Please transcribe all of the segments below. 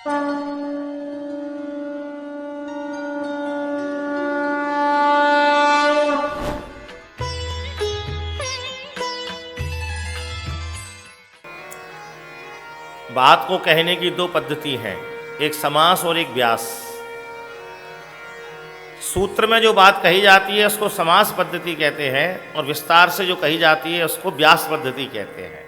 बात को कहने की दो पद्धति हैं, एक समास और एक व्यास। सूत्र में जो बात कही जाती है उसको समास पद्धति कहते हैं और विस्तार से जो कही जाती है उसको व्यास पद्धति कहते हैं।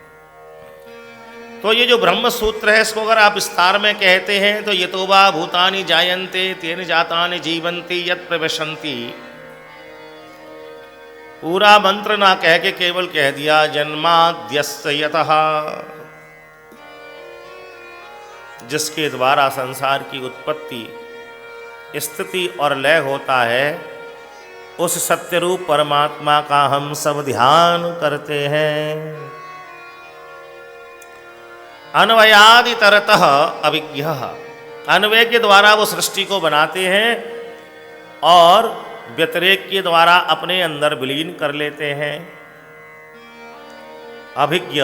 तो ये जो ब्रह्म सूत्र है इसको अगर आप विस्तार में कहते हैं तो यतोवा भूतानि जायन्ते तेन जातानि जीवन्ति यत् प्रविशन्ति, पूरा मंत्र ना कह के केवल कह दिया जन्माद्यस्य यतः, जिसके द्वारा संसार की उत्पत्ति स्थिति और लय होता है, उस सत्यरूप परमात्मा का हम सब ध्यान करते हैं। अन्वयादितरतः अभिज्ञः, अन्वय के द्वारा वो सृष्टि को बनाते हैं और व्यतिरेक के द्वारा अपने अंदर विलीन कर लेते हैं। अभिज्ञ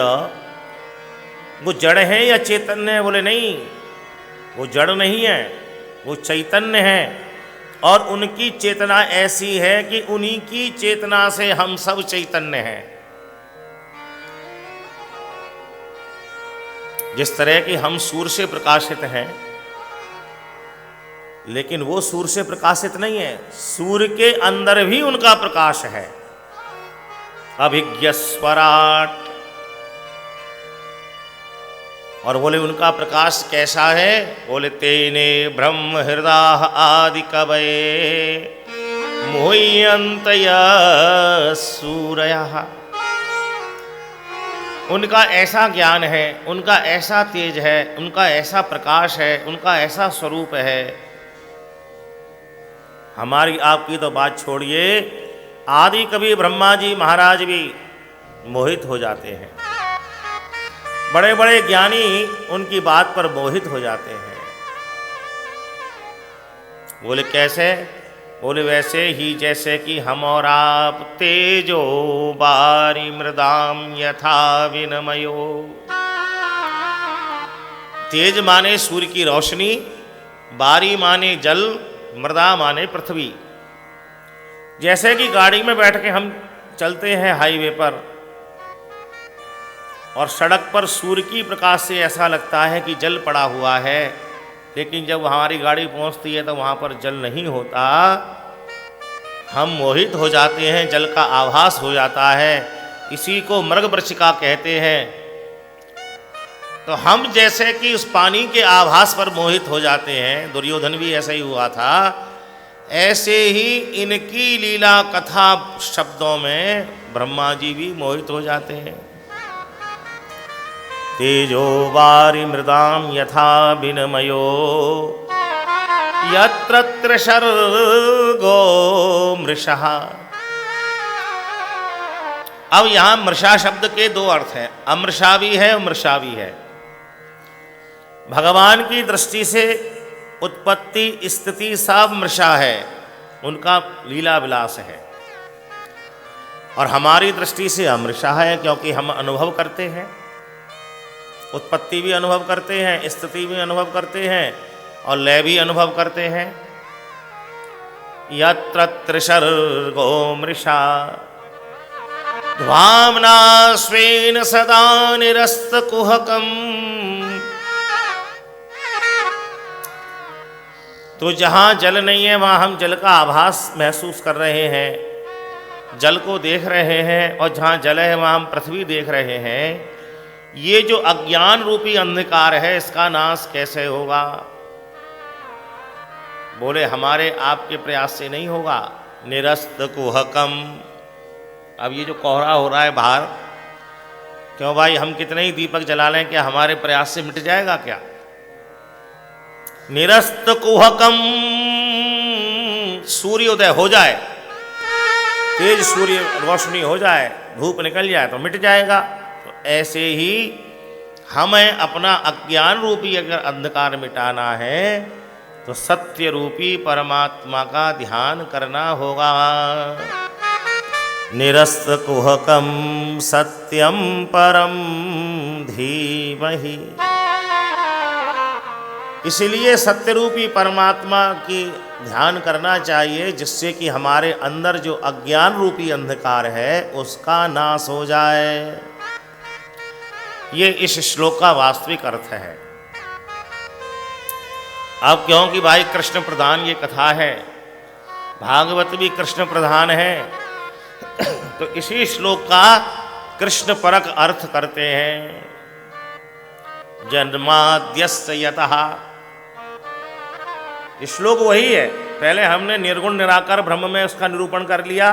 वो जड़ है या चैतन्य है? बोले नहीं, वो जड़ नहीं है, वो चैतन्य है और उनकी चेतना ऐसी है कि उन्हीं की चेतना से हम सब चैतन्य हैं। जिस तरह कि हम सूर्य से प्रकाशित हैं, लेकिन वो सूर्य से प्रकाशित नहीं है, सूर्य के अंदर भी उनका प्रकाश है। अभिज्ञ स्वराट, और बोले उनका प्रकाश कैसा है? बोले तेने ब्रह्म हृदय आदि कवये मुह्यन्त सूरयः, उनका ऐसा ज्ञान है, उनका ऐसा तेज है, उनका ऐसा प्रकाश है, उनका ऐसा स्वरूप है। हमारी आपकी तो बात छोड़िए, आदि कवि ब्रह्मा जी महाराज भी मोहित हो जाते हैं, बड़े बड़े ज्ञानी उनकी बात पर मोहित हो जाते हैं। बोले कैसे? बोले वैसे ही जैसे कि हम और आप तेजो बारी मृदाम यथा विनमयो, तेज माने सूर्य की रोशनी, बारी माने जल, मृदा माने पृथ्वी। जैसे कि गाड़ी में बैठ के हम चलते हैं हाईवे पर और सड़क पर सूर्य की प्रकाश से ऐसा लगता है कि जल पड़ा हुआ है, लेकिन जब हमारी गाड़ी पहुंचती है तो वहाँ पर जल नहीं होता, हम मोहित हो जाते हैं, जल का आभास हो जाता है। इसी को मृगवृषिका कहते हैं। तो हम जैसे कि उस पानी के आभास पर मोहित हो जाते हैं, दुर्योधन भी ऐसा ही हुआ था, ऐसे ही इनकी लीला कथा शब्दों में ब्रह्मा जी भी मोहित हो जाते हैं। तेजो वारि मृदाम यथा विनमयो यत्र त्रिसर्गो मृषः। अब यहां मृषा शब्द के दो अर्थ हैं, अमृषा भी है, मृषा भी है। भगवान की दृष्टि से उत्पत्ति स्थिति सब मृषा है, उनका लीला विलास है, और हमारी दृष्टि से अमृषा है, क्योंकि हम अनुभव करते हैं, उत्पत्ति भी अनुभव करते हैं, स्थिति भी अनुभव करते हैं और लय भी अनुभव करते हैं। यत्र त्रिसर्गो मृषा ध्वाम्ना स्वेन सदा निरस्तकुहकम्। तो जहाँ जल नहीं है वहाँ हम जल का आभास महसूस कर रहे हैं, जल को देख रहे हैं, और जहाँ जल है वहाँ हम पृथ्वी देख रहे हैं। ये जो अज्ञान रूपी अंधकार है इसका नाश कैसे होगा? बोले हमारे आपके प्रयास से नहीं होगा। निरस्त कुहकम, अब ये जो कोहरा हो रहा है बाहर, क्यों भाई हम कितने ही दीपक जला लें, क्या हमारे प्रयास से मिट जाएगा क्या? निरस्त कुहकम, सूर्योदय हो जाए, तेज सूर्य रोशनी हो जाए, धूप निकल जाए तो मिट जाएगा। तो ऐसे ही हमें अपना अज्ञान रूपी अगर अंधकार मिटाना है तो सत्य रूपी परमात्मा का ध्यान करना होगा। निरस्त कुहकम सत्यम परम धीमहि। इसलिए सत्यरूपी परमात्मा की ध्यान करना चाहिए, जिससे कि हमारे अंदर जो अज्ञान रूपी अंधकार है उसका नाश हो जाए। ये इस श्लोक का वास्तविक अर्थ है। अब क्योंकि भाई कृष्ण प्रधान ये कथा है, भागवत भी कृष्ण प्रधान है, तो इसी श्लोक का कृष्ण परक अर्थ करते हैं। जन्माद्यस्य यतः, श्लोक वही है। पहले हमने निर्गुण निराकार ब्रह्म में उसका निरूपण कर लिया,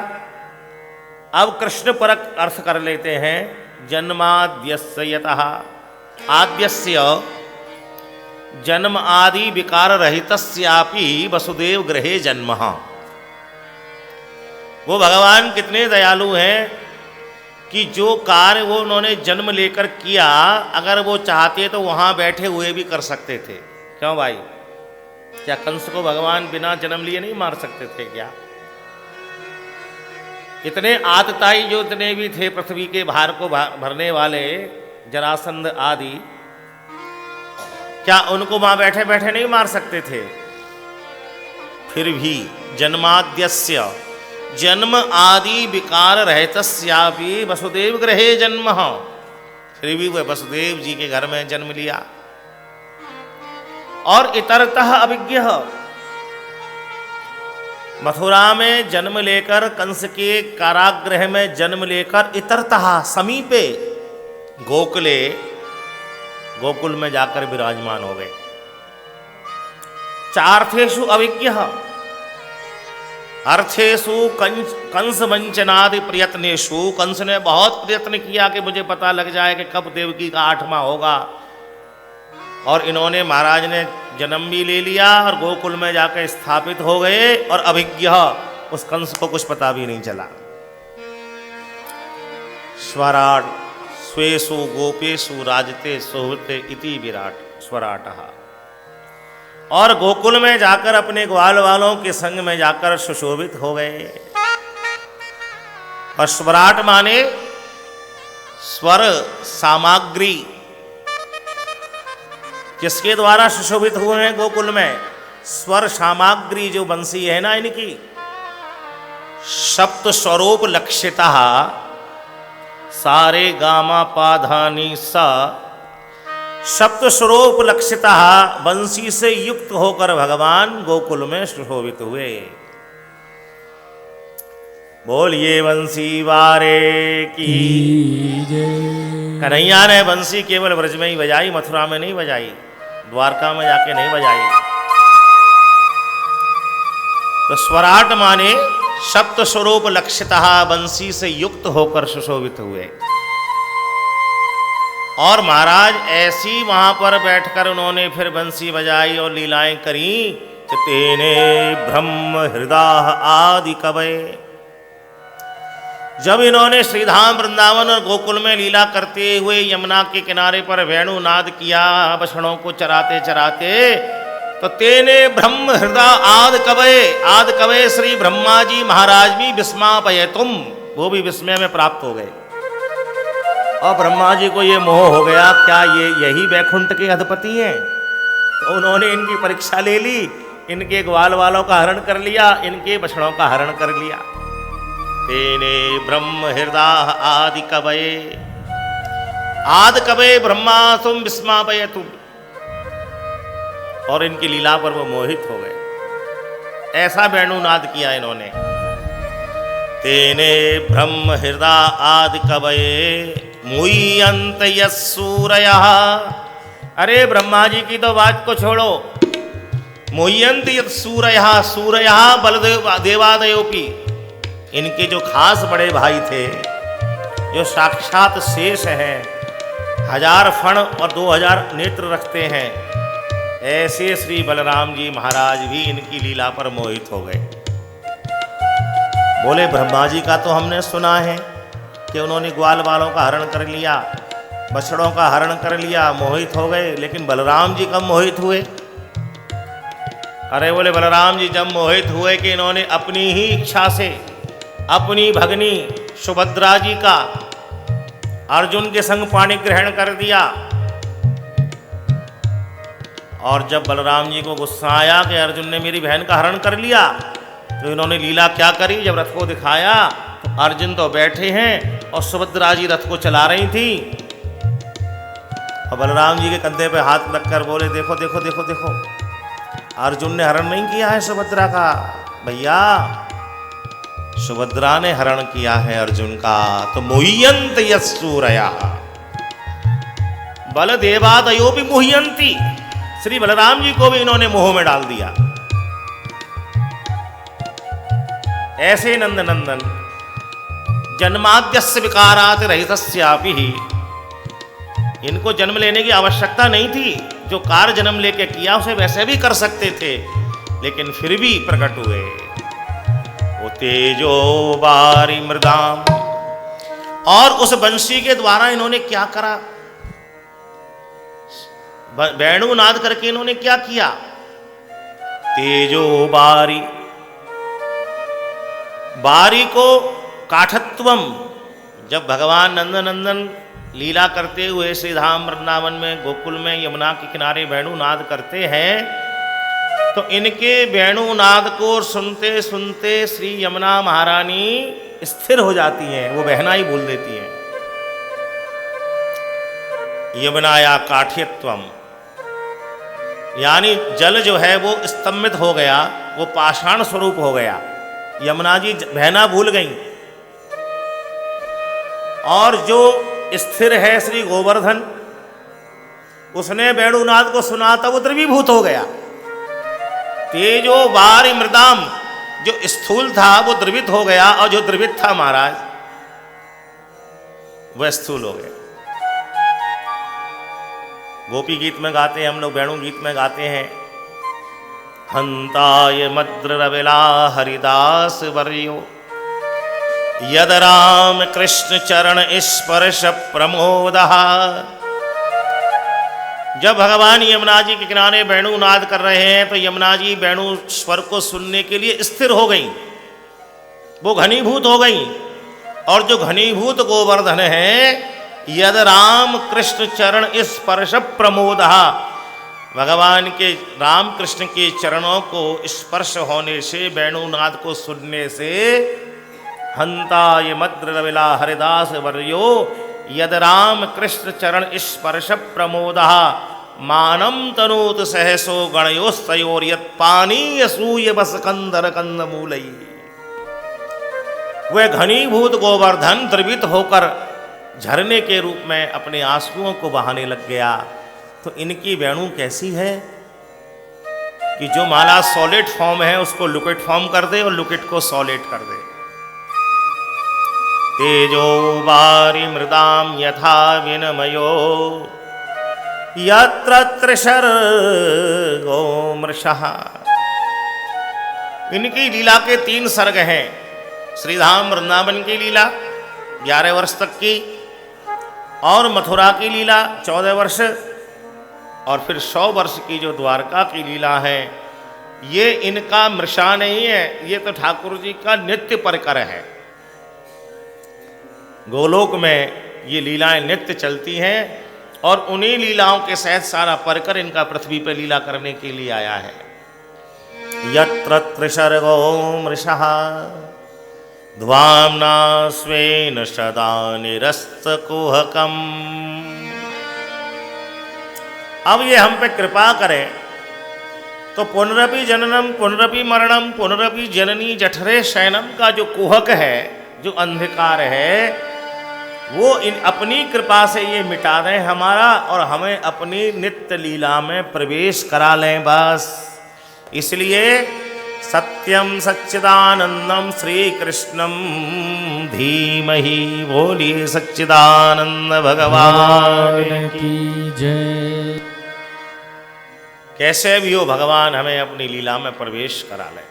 अब कृष्ण परक अर्थ कर लेते हैं। जन्माद्यस्य यतः, आद्यस्य जन्म आदि विकार रहितस्यापि वसुदेव गृहे जन्म। वो भगवान कितने दयालु हैं कि जो कार्य वो उन्होंने जन्म लेकर किया, अगर वो चाहते तो वहां बैठे हुए भी कर सकते थे। क्यों भाई, क्या कंस को भगवान बिना जन्म लिए नहीं मार सकते थे क्या? इतने आतताई जो इतने भी थे पृथ्वी के भार को भरने वाले जरासंध आदि, क्या उनको वहां बैठे बैठे नहीं मार सकते थे? फिर भी जन्माद्यस्य जन्म आदि विकार रहतस्यापि वसुदेव गृहे जन्म, फिर भी वह वसुदेव जी के घर में जन्म लिया। और इतरतः अभिज्ञ, मथुरा में जन्म लेकर, कंस के कारागृह में जन्म लेकर, इतरतः समीपे गोकुले, गोकुल में जाकर विराजमान हो गए। चार्थेषु अभिज्ञ, अर्थेषु कंस वंचनादि प्रयत्नेषु, कंस ने बहुत प्रयत्न किया कि मुझे पता लग जाए कि कब देवकी का 8वां होगा, और इन्होंने, महाराज ने जन्म भी ले लिया और गोकुल में जाकर स्थापित हो गए, और अभिज्ञ, उस कंस को कुछ पता भी नहीं चला। स्वराट स्वेषु गोपेषु राजते सोहते इति विराट स्वराटः, और गोकुल में जाकर अपने ग्वाल वालों के संग में जाकर सुशोभित हो गए। और स्वराट माने स्वर सामग्री, किसके द्वारा सुशोभित हुए हैं गोकुल में? स्वर सामग्री जो बंसी है ना इनकी, सप्त स्वरूप लक्षिता सारे गामा पाधानी सा, सप्त स्वरूप लक्षिता बंसी से युक्त होकर भगवान गोकुल में सुशोभित हुए। बोलिए बंसी वारे की कन्हैया ने बंसी केवल ब्रज में ही बजाई, मथुरा में नहीं बजाई, द्वारका में जाके नहीं बजाई। तो स्वराट माने सप्त स्वरूप लक्षिता बंसी से युक्त होकर सुशोभित हुए। और महाराज ऐसी वहां पर बैठकर उन्होंने फिर बंसी बजाई और लीलाएं करी। तेने ब्रह्म हृदय आदि कवये, जब इन्होंने श्रीधाम वृंदावन और गोकुल में लीला करते हुए यमुना के किनारे पर वेणु नाद किया, बछड़ों को चराते चराते, तो तेने ब्रह्म हृदय आद कवये श्री ब्रह्मा जी महाराज भी विस्मापयतुम, वो भी विस्मय में प्राप्त हो गए। और ब्रह्मा जी को ये मोह हो गया, क्या ये यही वैकुंठ के अधिपति हैं? तो उन्होंने इनकी परीक्षा ले ली, इनके ग्वाल वालों का हरण कर लिया, इनके बछड़ों का हरण कर लिया। तेने ब्रह्म हृदय आदि कवये, आद कवये ब्रह्मा तुम विस्मापयतुम, और इनकी लीला पर वो मोहित हो गए। ऐसा वेणुनाद किया इन्होंने। तेने ब्रह्म हृदय आदि कवये मुह्यन्त यस्सूरयः, अरे ब्रह्मा जी की तो बात को छोड़ो, मुह्यन्त यस्सूरयः, सूरयः बलदेव देवादयोपि, इनके जो खास बड़े भाई थे, जो साक्षात शेष हैं, 1000 फण और 2000 नेत्र रखते हैं, ऐसे श्री बलराम जी महाराज भी इनकी लीला पर मोहित हो गए। बोले ब्रह्मा जी का तो हमने सुना है कि उन्होंने ग्वाल वालों का हरण कर लिया, बछड़ों का हरण कर लिया, मोहित हो गए, लेकिन बलराम जी कब मोहित हुए? अरे बोले बलराम जी जब मोहित हुए कि इन्होंने अपनी ही इच्छा से अपनी भगनी सुभद्रा जी का अर्जुन के संग पाणी ग्रहण कर दिया, और जब बलराम जी को गुस्सा आया कि अर्जुन ने मेरी बहन का हरण कर लिया, तो इन्होंने लीला क्या करी, जब रथ को दिखाया तो अर्जुन तो बैठे हैं और सुभद्रा जी रथ को चला रही थी, और बलराम जी के कंधे पे हाथ रखकर बोले देखो देखो देखो देखो, अर्जुन ने हरण नहीं किया है सुभद्रा का, भैया सुभद्रा ने हरण किया है अर्जुन का। तो मुह्यंत यस्सूरया बलदेवादयो भी मुह्यंती, श्री बलराम जी को भी इन्होंने मोह में डाल दिया। ऐसे नंद नंदन जन्माद्यस्य विकारात् रहितस्यापि ही, इनको जन्म लेने की आवश्यकता नहीं थी, जो कार्य जन्म लेके किया उसे वैसे भी कर सकते थे, लेकिन फिर भी प्रकट हुए। वो तेजो बारी मृदाम, और उस बंशी के द्वारा इन्होंने क्या करा, वेणुनाद करके इन्होंने क्या किया, तेजो बारी, बारी को काठत्वम, जब भगवान नंदनंदन लीला करते हुए श्री धाम वृंदावन में गोकुल में यमुना के किनारे वेणुनाद करते हैं, तो इनके वेणुनाद को सुनते सुनते श्री यमुना महारानी स्थिर हो जाती हैं, वो बहना ही बोल देती हैं। यमुनाया काठ्यत्वम, यानी जल जो है वो स्तंभित हो गया, वो पाषाण स्वरूप हो गया, यमुना जी बहना भूल गई। और जो स्थिर है श्री गोवर्धन, उसने वेणुनाद को सुना था, वो द्रवीभूत हो गया। तेजो बारी मृदाम, जो स्थूल था वो द्रवित हो गया, और जो द्रवित था महाराज वह स्थूल हो गया। गोपी गीत में गाते हैं हम लोग, वेणु गीत में गाते हैं, हंताय मद्र रविला हरिदास वर्यो, यद राम कृष्ण चरण स्पर्श प्रमोदः। जब भगवान यमुना जी के किनारे वेणुनाद कर रहे हैं, तो यमुना जी वेणु स्वर को सुनने के लिए स्थिर हो गई, वो घनीभूत हो गई। और जो घनीभूत गोवर्धन है, यद राम कृष्ण चरण स्पर्श प्रमोदः, भगवान के राम कृष्ण के चरणों को स्पर्श होने से, वेणुनाद को सुनने से, हंताय मद्र रविला हरिदास वर्यो यद राम कृष्ण चरण स्पर्श प्रमोदः, मानम तनोत सहसो गणयोस्तयोर यत् पानीय सूय बस कंदर कंदमूलई। वह घनीभूत गोवर्धन द्रवित होकर झरने के रूप में अपने आंसुओं को बहाने लग गया। तो इनकी वेणु कैसी है कि जो माला सॉलिड फॉर्म है उसको लिक्विड फॉर्म कर दे, और लिक्विड को सॉलिड कर दे। तेजो वारी मृदाम यथा विनमयो यत्र त्रिशर्गो मृषः। इनकी लीला के 3 सर्ग हैं। श्रीधाम वृंदावन की लीला 11 वर्ष तक की, और मथुरा की लीला 14 वर्ष, और फिर 100 वर्ष की जो द्वारका की लीला है। ये इनका मृषा नहीं है, ये तो ठाकुर जी का नित्य परिकर है। गोलोक में ये लीलाएं नित्य चलती हैं, और उन्हीं लीलाओं के साथ सारा परिकर इनका पृथ्वी पर लीला करने के लिए आया है। यत्र त्रिशर्गो मृषः ध्वाम्ना स्वेन सदा निरस्तकुहकम्। अब ये हम पे कृपा करें तो पुनरपि जननम पुनरपि मरणम पुनरपि जननी जठरे शयनम का जो कुहक है, जो अंधकार है, वो इन अपनी कृपा से ये मिटा दें हमारा, और हमें अपनी नित्य लीला में प्रवेश करा लें बस। इसलिए सत्यम सच्चिदानंदम श्री कृष्णम धीमहि, बोलिए सच्चिदानंद भगवान की जय। कैसे भी हो भगवान हमें अपनी लीला में प्रवेश करा लें।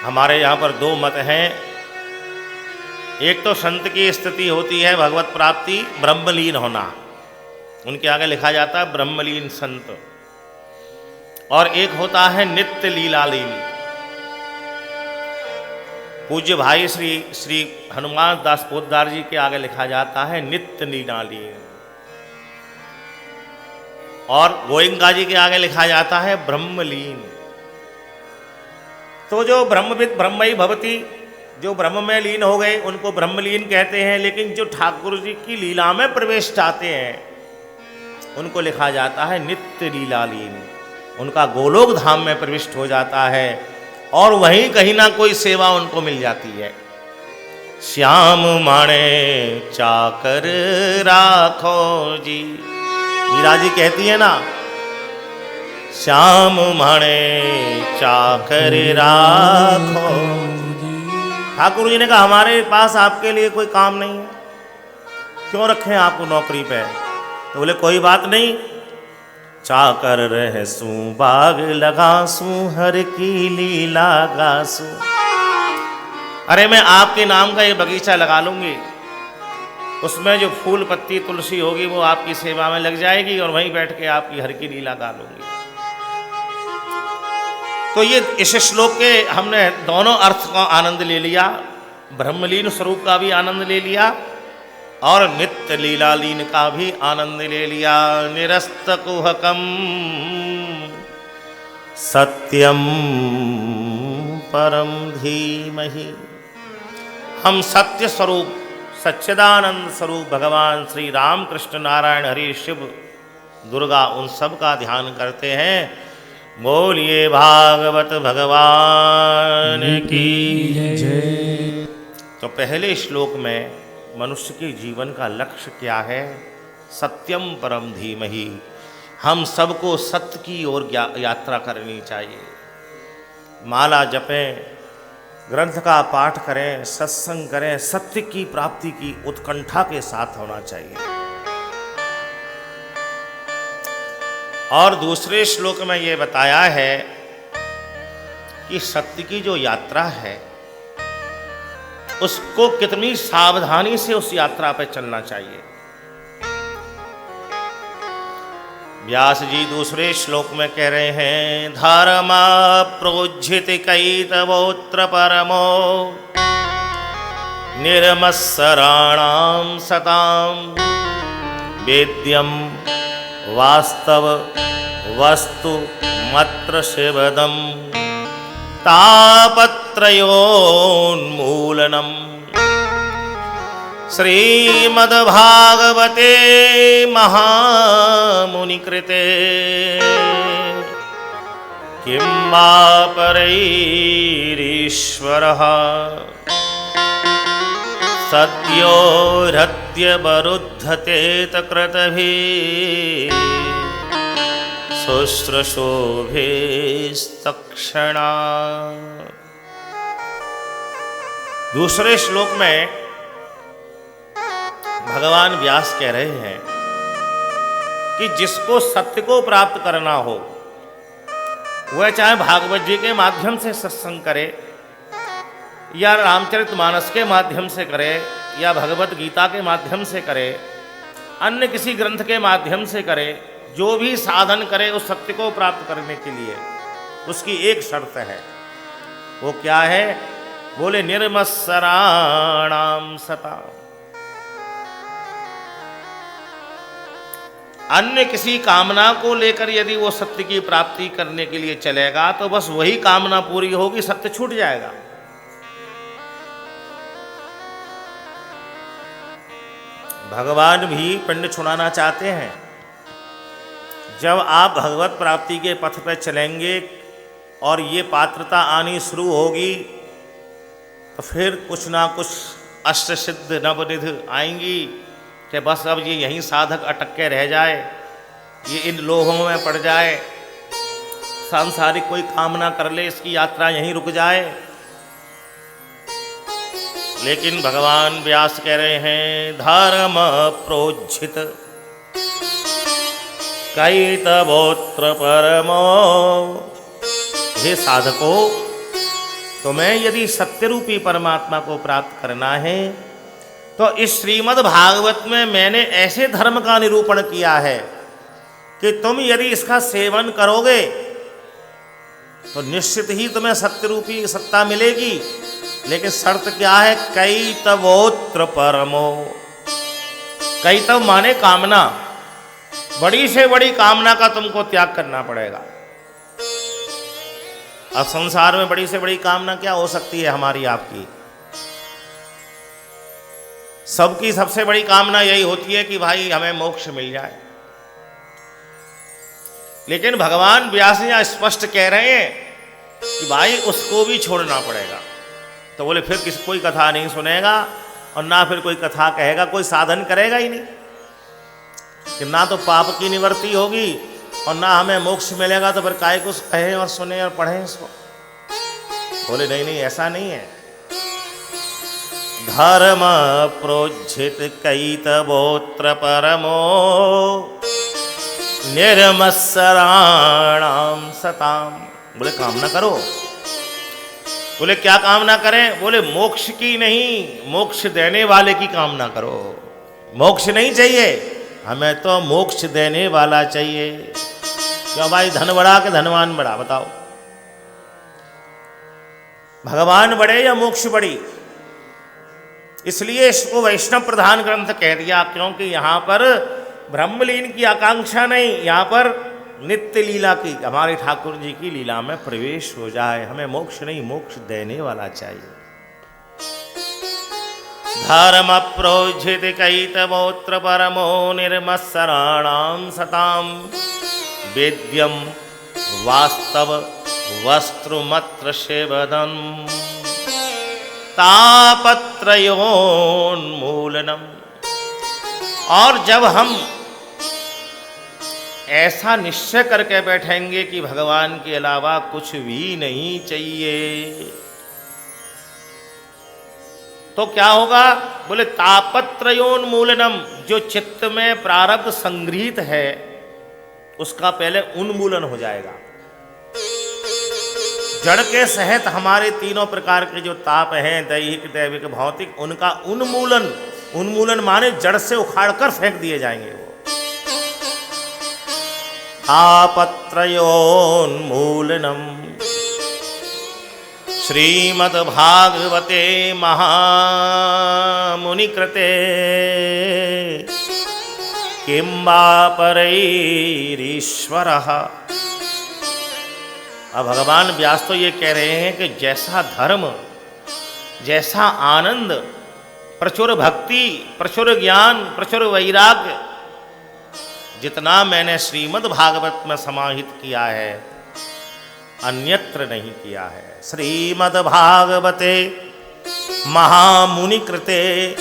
हमारे यहाँ पर 2 मत हैं। एक तो संत की स्थिति होती है भगवत प्राप्ति, ब्रह्मलीन होना, उनके आगे लिखा जाता है ब्रह्मलीन संत। और एक होता है नित्य लीलालीन। पूज्य भाई श्री हनुमान दास पोद्दार जी के आगे लिखा जाता है नित्य लीलालीन। और गोयंका जी के आगे लिखा जाता है ब्रह्मलीन। तो जो ब्रह्मविद ब्रह्मई भवती, जो ब्रह्म में लीन हो गए उनको ब्रह्मलीन कहते हैं। लेकिन जो ठाकुर जी की लीला में प्रवेश चाहते हैं उनको लिखा जाता है नित्य लीलालीन। उनका गोलोक धाम में प्रविष्ट हो जाता है और वहीं कहीं ना कोई सेवा उनको मिल जाती है। श्याम माणे चाकर राखो जी, मीरा जी कहती है ना, श्याम माणे चाकर राखो। ठाकुर जी ने कहा हमारे पास आपके लिए कोई काम नहीं है, क्यों रखें आपको नौकरी पे? तो बोले कोई बात नहीं, चाकर रहसू बाग लगासू हर की लीला गासू। अरे मैं आपके नाम का ये बगीचा लगा लूंगी, उसमें जो फूल पत्ती तुलसी होगी वो आपकी सेवा में लग जाएगी और वहीं बैठ के आपकी हर की लीला गा लूंगी। तो ये इस श्लोक के हमने दोनों अर्थ का आनंद ले लिया, ब्रह्मलीन स्वरूप का भी आनंद ले लिया और नित्य लीलालीन का भी आनंद ले लिया। निरस्त कुहकम सत्यम परम धीमहि। हम सत्य स्वरूप सच्चिदानंद स्वरूप भगवान श्री राम कृष्ण नारायण हरि शिव दुर्गा उन सब का ध्यान करते हैं। बोलिए भागवत भगवान की जय। तो पहले श्लोक में मनुष्य के जीवन का लक्ष्य क्या है? सत्यम परम धीमहि। हम सबको सत्य की ओर यात्रा करनी चाहिए। माला जपें, ग्रंथ का पाठ करें, सत्संग करें, सत्य की प्राप्ति की उत्कंठा के साथ होना चाहिए। और दूसरे श्लोक में ये बताया है कि सत्य की जो यात्रा है उसको कितनी सावधानी से उस यात्रा पर चलना चाहिए। व्यास जी दूसरे श्लोक में कह रहे हैं धर्मा प्रोज्झित कैतवोत्र परमो निर्मत्सराणां सतां वेद्यं वास्तव वस्तु मत्र शिवदम् तापत्रयोन्मूलनम्। श्रीमद्भागवते महामुनिकृते किं वा परैरीश्वरः सद्यो हृद्यवरुद्धतेत कृतभिः शुश्रूषोभिस्तक्षणा। दूसरे श्लोक में भगवान व्यास कह रहे हैं कि जिसको सत्य को प्राप्त करना हो वह चाहे भागवत जी के माध्यम से सत्संग करे या रामचरितमानस के माध्यम से करे या भगवत गीता के माध्यम से करे, अन्य किसी ग्रंथ के माध्यम से करे, जो भी साधन करे उस सत्य को प्राप्त करने के लिए उसकी एक शर्त है। वो क्या है? बोले निर्मत्सराणां सतां। अन्य किसी कामना को लेकर यदि वो सत्य की प्राप्ति करने के लिए चलेगा तो बस वही कामना पूरी होगी, सत्य छूट जाएगा। भगवान भी पिंड छुड़ाना चाहते हैं। जब आप भगवत प्राप्ति के पथ पर चलेंगे और ये पात्रता आनी शुरू होगी तो फिर कुछ ना कुछ अष्ट सिद्ध नवनिधि आएंगी कि बस अब ये यहीं साधक अटक के रह जाए, ये इन लोहों में पड़ जाए, सांसारिक कोई कामना कर ले, इसकी यात्रा यहीं रुक जाए। लेकिन भगवान व्यास कह रहे हैं धर्म प्रोज्झित कैतवोत्र परमो। हे साधको, तुम्हें यदि सत्य रूपी परमात्मा को प्राप्त करना है तो इस श्रीमद् भागवत में मैंने ऐसे धर्म का निरूपण किया है कि तुम यदि इसका सेवन करोगे तो निश्चित ही तुम्हें सत्य रूपी सत्ता मिलेगी। लेकिन शर्त क्या है? कैतवोत्र परमो। कैतव माने कामना, बड़ी से बड़ी कामना का तुमको त्याग करना पड़ेगा। अब संसार में बड़ी से बड़ी कामना क्या हो सकती है हमारी आपकी? सबकी सबसे बड़ी कामना यही होती है कि भाई हमें मोक्ष मिल जाए। लेकिन भगवान व्यास जी यहाँ स्पष्ट कह रहे हैं कि भाई उसको भी छोड़ना पड़ेगा। तो बोले फिर कोई कथा नहीं सुनेगा और ना फिर कोई कथा कहेगा, कोई साधन करेगा ही नहीं कि ना तो पाप की निवृत्ति होगी और ना हमें मोक्ष मिलेगा, तो फिर काय कुछ कहे और सुने और पढ़े इसको। बोले नहीं नहीं, ऐसा नहीं है। धर्म प्रोज्झित कैतवोत्र परमो निर्मत्सराणाम सताम। बोले कामना करो। बोले क्या कामना करें? बोले मोक्ष की नहीं, मोक्ष देने वाले की कामना करो। मोक्ष नहीं चाहिए हमें, तो मोक्ष देने वाला चाहिए। क्यों भाई, धन बड़ा कि धनवान बड़ा? बताओ, भगवान बड़े या मोक्ष बड़ी? इसलिए इसको वैष्णव प्रधान ग्रंथ कह दिया, क्योंकि यहां पर ब्रह्मलीन की आकांक्षा नहीं, यहां पर नित्य लीला की, हमारे ठाकुर जी की लीला में प्रवेश हो जाए। हमें मोक्ष नहीं, मोक्ष देने वाला चाहिए। धर्म प्रोज्झित कैतवोत्र परमो निर्मत्सराणाम सताम वेद्यम वास्तव वस्त्रमत्र सेवदम तापत्रयोन्मूलनम। और जब हम ऐसा निश्चय करके बैठेंगे कि भगवान के अलावा कुछ भी नहीं चाहिए, तो क्या होगा? बोले तापत्रयोन्मूलनम। जो चित्त में प्रारब्ध संग्रहित है उसका पहले उन्मूलन हो जाएगा। जड़ के सहित हमारे तीनों प्रकार के जो ताप हैं, दैहिक, दैविक, भौतिक, उनका उन्मूलन। उन्मूलन माने जड़ से उखाड़कर फेंक दिए जाएंगे वो। तापत्रयोन्मूलनम श्रीमद्भागवते महामुनिकृते किं वा परैरीश्वरः। अब भगवान व्यास तो ये कह रहे हैं कि जैसा धर्म, जैसा आनंद, प्रचुर भक्ति, प्रचुर ज्ञान, प्रचुर वैराग्य जितना मैंने श्रीमद् भागवत में समाहित किया है, अन्यत्र नहीं किया है। श्रीमद् भागवते महामुनि कृते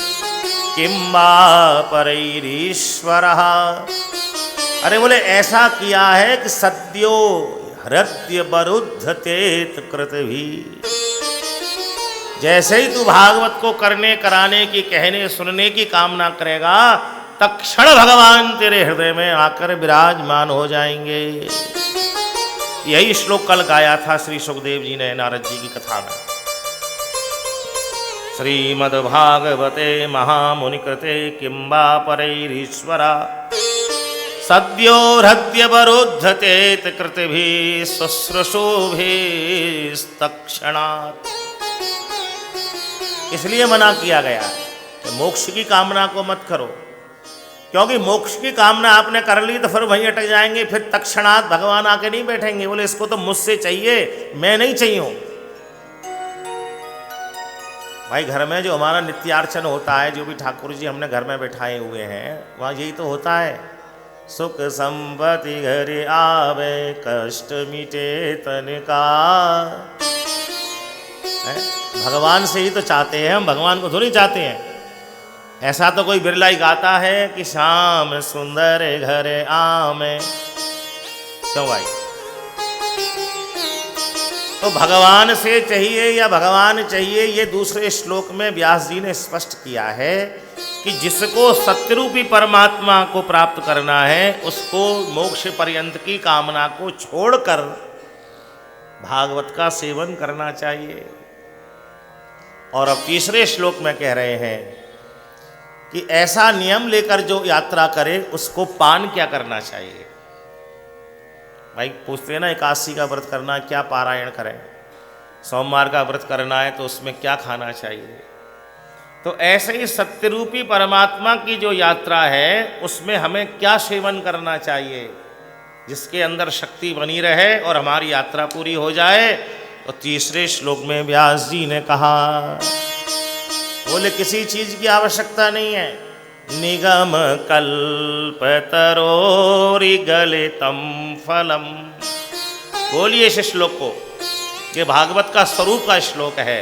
किं वा परैरीश्वरः। अरे बोले ऐसा किया है कि सद्यो हृदय बरुद्धतेत कृतभी। जैसे ही तू भागवत को करने, कराने की, कहने, सुनने की कामना करेगा, तत्क्षण भगवान तेरे हृदय में आकर विराजमान हो जाएंगे। यही श्लोक कल गाया था श्री सुखदेव जी ने नारद जी की कथा में। श्रीमद् भागवते महामुनि कृते किं वा परैरीश्वरा सद्यो हृद्यवरुद्धतेत कृतिभिः शुश्रूषुभिस्तत्क्षणात्। इसलिए मना किया गया कि मोक्ष की कामना को मत करो, क्योंकि मोक्ष की कामना आपने कर ली तो फिर वहीं अटक जाएंगे। फिर तत्क्षणात् भगवान आके नहीं बैठेंगे, बोले इसको तो मुझसे चाहिए, मैं नहीं चाहिए हूं। भाई घर में जो हमारा नित्यार्चन होता है, जो भी ठाकुर जी हमने घर में बैठाए हुए हैं, वहाँ यही तो होता है। सुख संपत्ति घर आवे, कष्ट मिटे तन का। भगवान से ही तो चाहते हैं हम, भगवान को थोड़ी चाहते हैं। ऐसा तो कोई बिरला ही गाता है कि श्याम सुंदर घर आमे। क्यों भाई? तो भगवान से चाहिए या भगवान चाहिए, ये दूसरे श्लोक में व्यास जी ने स्पष्ट किया है कि जिसको सत्यरूपी परमात्मा को प्राप्त करना है, उसको मोक्ष पर्यंत की कामना को छोड़कर भागवत का सेवन करना चाहिए। और अब तीसरे श्लोक में कह रहे हैं कि ऐसा नियम लेकर जो यात्रा करे उसको पान क्या करना चाहिए। भाई पूछते हैं ना, एकादशी का व्रत करना है, क्या पारायण करें? सोमवार का व्रत करना है तो उसमें क्या खाना चाहिए? तो ऐसे ही सत्य रूपी परमात्मा की जो यात्रा है उसमें हमें क्या सेवन करना चाहिए जिसके अंदर शक्ति बनी रहे और हमारी यात्रा पूरी हो जाए। तो तीसरे श्लोक में व्यास जी ने कहा, बोले किसी चीज की आवश्यकता नहीं है। निगम कल्पतरोरि गलितम फलम। बोलिए इस श्लोक को, ये भागवत का स्वरूप का श्लोक है।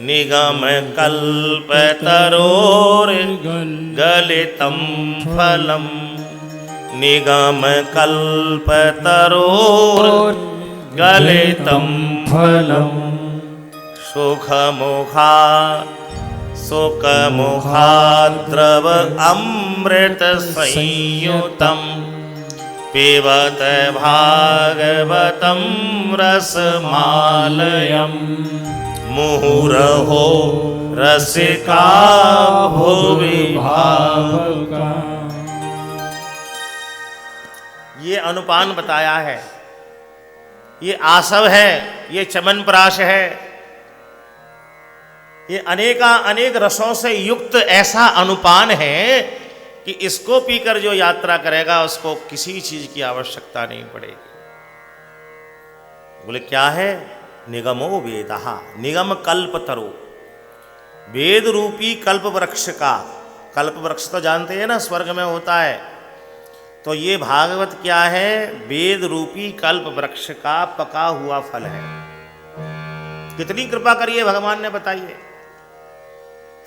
निगम कल्पतरोरि गलितम फलम, निगम कल्पतरोरि गलितम फलम, सुखमुखा सुखमुखाद्रव अमृत संयुतम, पिबत भागवतम रसमालयम, मुहुरहो रसिका भुवि भावुका। ये अनुपान बताया है, ये आसव है, ये चमनप्राश है, ये अनेक रसों से युक्त ऐसा अनुपान है कि इसको पीकर जो यात्रा करेगा उसको किसी चीज की आवश्यकता नहीं पड़ेगी। बोले क्या है? निगमो वेदहा, निगम कल्पतरो, वेद रूपी कल्प वृक्ष का। कल्प वृक्ष तो जानते हैं ना, स्वर्ग में होता है। तो ये भागवत क्या है? वेद रूपी कल्प वृक्ष का पका हुआ फल है। कितनी कृपा करिए भगवान ने, बताइए।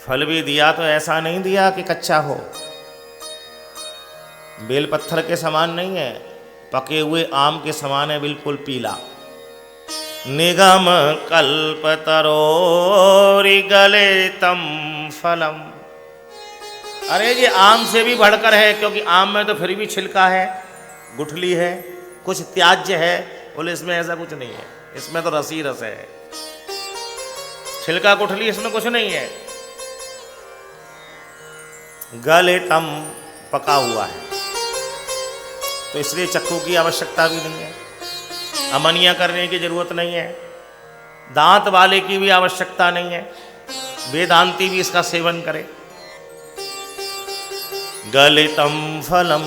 फल भी दिया तो ऐसा नहीं दिया कि कच्चा हो, बेल पत्थर के समान नहीं है, पके हुए आम के समान है, बिल्कुल पीला। निगम कल्पतरोरि गलितम फलम। अरे ये आम से भी बढ़कर है, क्योंकि आम में तो फिर भी छिलका है, गुठली है, कुछ त्याज्य है। बोले इसमें ऐसा कुछ नहीं है, इसमें तो रस ही रस है, छिलका गुठली इसमें कुछ नहीं है। गलितम, पका हुआ है, तो इसलिए चक्कू की आवश्यकता भी नहीं है, अमनिया करने की जरूरत नहीं है, दांत वाले की भी आवश्यकता नहीं है, वेदांती भी इसका सेवन करे। गलितम फलम।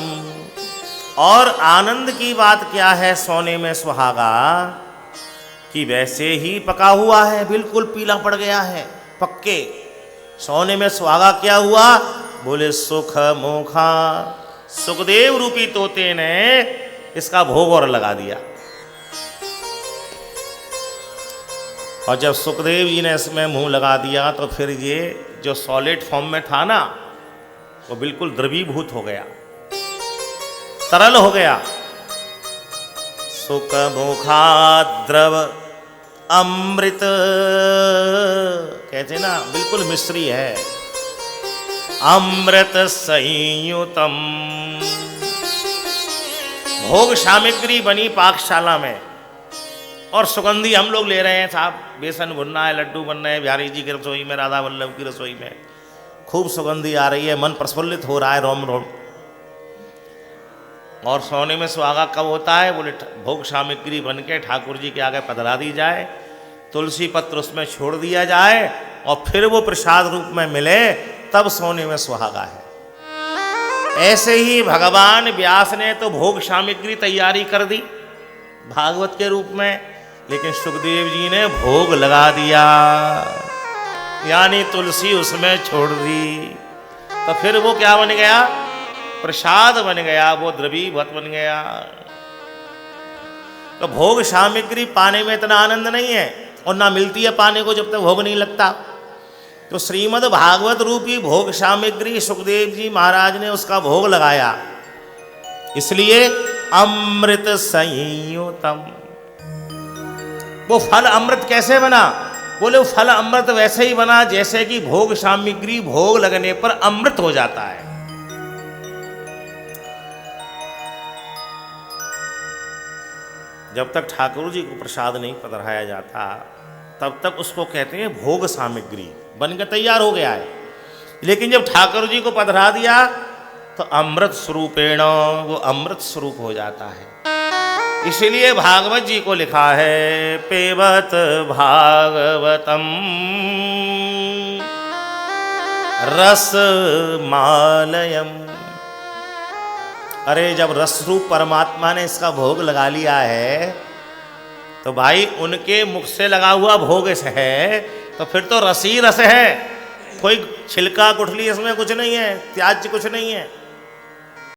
और आनंद की बात क्या है सोने में सुहागा, कि वैसे ही पका हुआ है, बिल्कुल पीला पड़ गया है, पक्के सोने में सुहागा क्या हुआ? बोले सुख मुखा, सुखदेव रूपी तोते ने इसका भोग और लगा दिया। और जब सुखदेव जी ने इसमें मुंह लगा दिया तो फिर ये जो सॉलिड फॉर्म में था ना, वो बिल्कुल द्रवीभूत हो गया, तरल हो गया। सुख मुखा द्रव अमृत, कहते ना, बिल्कुल मिश्री है। अमृत संयुतम, भोग सामग्री बनी पाकशाला में, और सुगंधी हम लोग ले रहे हैं साहब। बेसन भुनना है, लड्डू बन रहे हैं बिहारी जी की रसोई में, राधा वल्लभ की रसोई में, खूब सुगंधी आ रही है, मन प्रफुल्लित हो रहा है, रोम रोम। और सोने में सुहागा कब होता है? बोले भोग सामग्री बन के ठाकुर जी के आगे पधरा दी जाए, तुलसी पत्र उसमें छोड़ दिया जाए, और फिर वो प्रसाद रूप में मिले, तब सोने में सुहागा है। ऐसे ही भगवान व्यास ने तो भोग सामग्री तैयारी कर दी भागवत के रूप में, लेकिन सुखदेव जी ने भोग लगा दिया, यानी तुलसी उसमें छोड़ दी। तो फिर वो क्या बन गया? प्रसाद बन गया, वो द्रवीभूत बन गया। तो भोग सामग्री पाने में इतना आनंद नहीं है, और ना मिलती है पाने को जब तक भोग नहीं लगता। तो श्रीमद् भागवत रूपी भोग सामग्री सुखदेव जी महाराज ने उसका भोग लगाया, इसलिए अमृत संयुतम। वो फल अमृत कैसे बना? बोले वो फल अमृत वैसे ही बना जैसे कि भोग सामग्री भोग लगने पर अमृत हो जाता है। जब तक ठाकुर जी को प्रसाद नहीं पधराया जाता तब तक उसको कहते हैं भोग सामग्री, बनकर तैयार हो गया है। लेकिन जब ठाकुर जी को पधरा दिया तो अमृत स्वरूपेण वो अमृत स्वरूप हो जाता है। इसीलिए भागवत जी को लिखा है पेबत भागवतम रस मालयम। अरे जब रस रूप परमात्मा ने इसका भोग लगा लिया है तो भाई उनके मुख से लगा हुआ भोग है तो फिर तो रस ही रस है, कोई छिलका गुठली इसमें कुछ नहीं है, त्याज्य कुछ नहीं है।